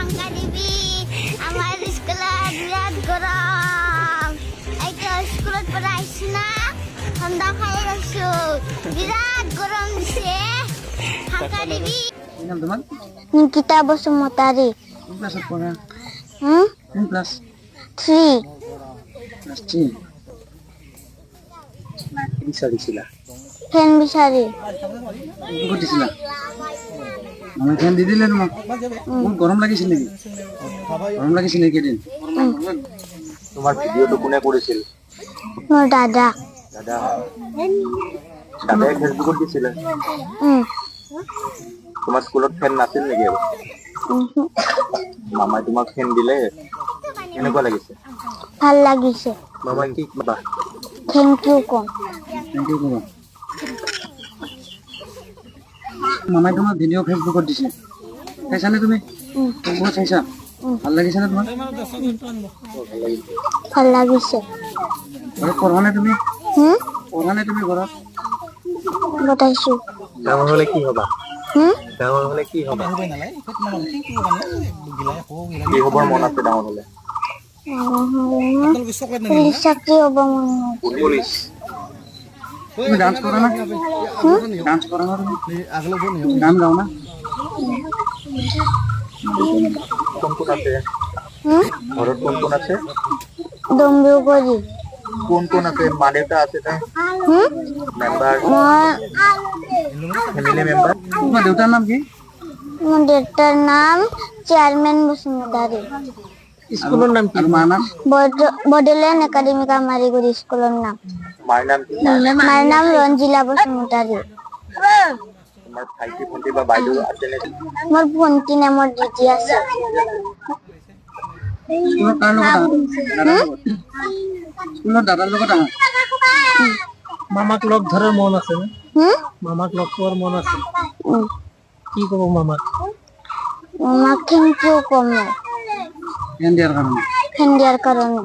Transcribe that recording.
ঠাণ্ডা দিবি আমাৰ স্কুলত বিৰাট গৰম এইটো স্কুলত পৰা আহিছো না ঠাণ্ডা খাই আছো বিৰাট গৰম দিছে ঠাণ্ডা দিবি নিকিতা বসুমতাৰী কোন ক্লাছত পঢ়া কোন ক্লাছ 3 ক্লাছ 3 কি বিচাৰিছিলা ফেন বিচাৰি ক'ত দিছিলা মই ফেন দি দিলে তোমাক বহুত গৰম লাগিছিল নেকি গৰম লাগিছিল নেকি দিন তোমাৰ ভিডিঅ'টো কোনে কৰিছিল মোৰ দাদা দাদাই ফেচবুকত দিছিলে তোমাৰ স্কুলত ফেন নাছিল নেকি মামাই তোমাক ফেন দিলে কেনেকুৱা লাগিছে ভাল লাগিছে মামাই কি ক'বা থেংক ইউ কম মামাই তোমাক ভিডিঅ' ফেচবুকত দিছে চাইছানে তুমি বহুত চাইছা ভাল লাগিছেনে তোমাৰ ভাল লাগিছে ঘৰত পঢ়া নে তুমি ঘৰত বতাইছো ডাঙৰ হ'লে কি হ'বা ডাঙৰ হ'লে কি হ'বা কি হ'বৰ মন আছে ডাঙৰ হ'লে পুলিচ চাকৰি হ'ব মন পুলিচ তুমি ডান্স কৰা না তুমি গান গাও না কোন কোন আছে ঘৰত কোন কোন আছে ডম্বুগুৰি কোন কোন আছে মা দেউতা আছে নে মেম্বাৰ ফেমিলি মেম্বাৰ তোমাৰ দেউতাৰ নাম কি মোৰ দেউতাৰ নাম চেয়াৰমেন বসুমতাৰী স্কুলৰ নাম কি মাৰ নাম বডলেণ্ড একাডেমিক আমাৰিগুৰি স্কুলৰ নাম মাৰ নাম কি মাৰ নাম ৰঞ্জিলা বসুমতাৰী তোমাৰ ভাইটি ভণ্টি বা বাইদেউ আছে নে মোৰ ভণ্টি নামৰ দিদি আছে স্কুলৰ কাৰ লগত স্কুলৰ দাদাৰ লগত আহা মামাক লগ ধৰাৰ মন আছে নে মামাক লগ পোৱাৰ মন আছে কি ক'ব মামাক থেংক ইউ কম ফেন দিয়াৰ কাৰণে